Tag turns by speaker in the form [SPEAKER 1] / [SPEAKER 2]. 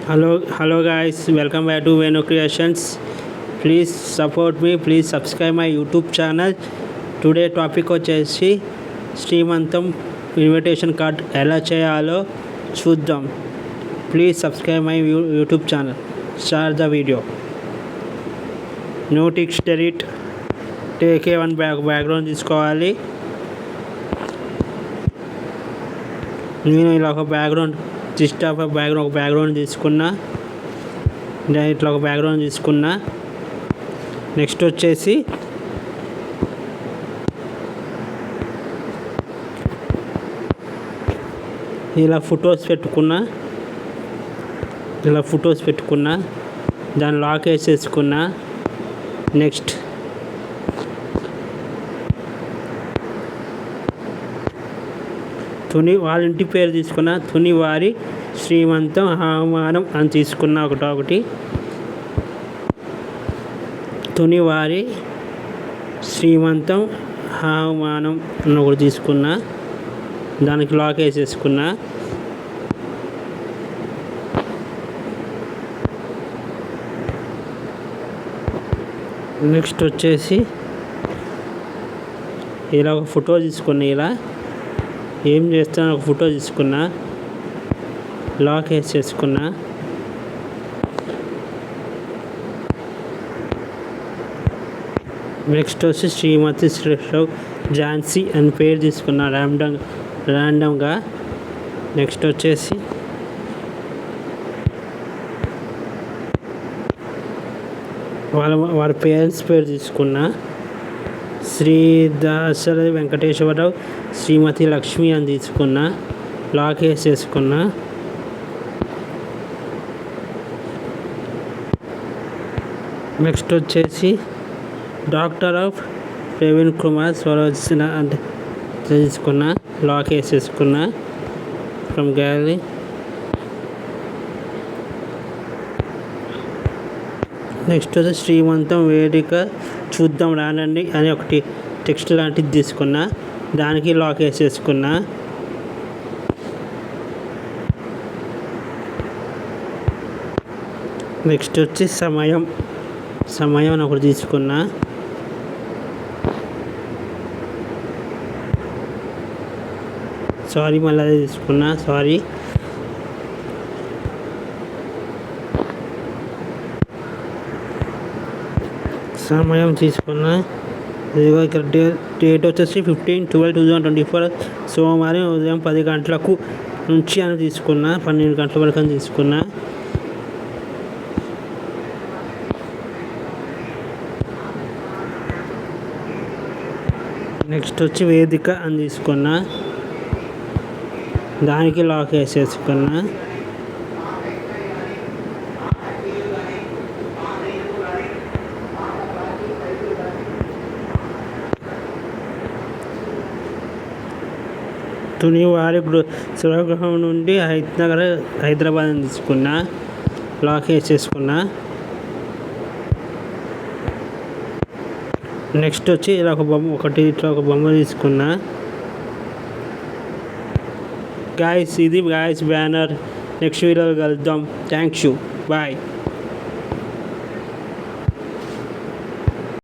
[SPEAKER 1] Hello guys, welcome back to Venu Creations. Please support me, please subscribe my YouTube channel. Today topic వచ్చేసి శ్రీమంతం invitation card ఎలా చేయాలో చూద్దాం. Please subscribe my YouTube channel. Start the video. No text delete. Take a one background తీసుకోవాలి. నేను ఇలా ఒక background background తీసుకున్నా. ఇట్లా ఒక బ్యాక్గ్రౌండ్ తీసుకున్నా. నెక్స్ట్ వచ్చేసి ఇలా ఫొటోస్ పెట్టుకున్నా. దాన్ని లాక్ వేసేసుకున్నా. నెక్స్ట్ వాళ్ళ ఇంటి పేరు తీసుకున్న తుని వారి శ్రీమంతం ఆహ్వానం అని తీసుకున్న ఒకటి తుని వారి శ్రీమంతం ఆహ్వానం అని ఒకటి తీసుకున్నా. దానికి లాక్ వేసేసుకున్నా. నెక్స్ట్ వచ్చేసి ఇలా ఒక ఫోటో తీసుకున్నా. ఇలా ఏం చేస్తాను, ఒక ఫోటో తీసుకున్నా, లాక్ వేసేసుకున్నా. నెక్స్ట్ వచ్చి శ్రీమతి శ్రీరావు ఝాన్సీ అని పేరు తీసుకున్నా ర్యాండమ్గా. నెక్స్ట్ వచ్చేసి వాళ్ళ పేరెంట్స్ పేరు తీసుకున్నా. శ్రీ దాసరి వెంకటేశ్వరరావు శ్రీమతి లక్ష్మి అని తీసుకున్నా. లాక్ వేసేసుకున్నా. నెక్స్ట్ వచ్చేసి డాక్టర్ ఆఫ్ ప్రవీణ్ కుమార్ స్వరోజన అంటే తీసుకున్నా. లాక్ వేసేసుకున్నా ఫ్రమ్ గ్యాలరీ. నెక్స్ట్ వచ్చి శ్రీమంతం వేదిక చూద్దాం రానండి అని ఒకటి టెక్స్ట్ లాంటిది తీసుకున్నా. దానికి లాక్ వేసేసుకున్నా. నెక్స్ట్ వచ్చి సమయం అని ఒకటి తీసుకున్నా. మళ్ళీ అదే తీసుకున్నా. సమయం తీసుకున్నా. ఇదిగో ఇక్కడ డేట్ వచ్చేసి 15/12/2024 సోమవారం ఉదయం 10 గంటలకు నుంచి అని తీసుకున్నా. 12 గంటల వరకు అని తీసుకున్నా. నెక్స్ట్ వచ్చి వేదిక అని తీసుకున్నా. దానికి లాక్ వేసేసుకున్నా. తుని వారి స్వగృహం నుండి హైదరాబాద్ అని తీసుకున్నా. లాక్ వేసేసుకున్నా. నెక్స్ట్ వచ్చి ఇలా ఒక బొమ్మ తీసుకున్నా. గాయస్ ఇది బ్యానర్. నెక్స్ట్ వీడియోలో కలుద్దాం. Thanks you. బాయ్.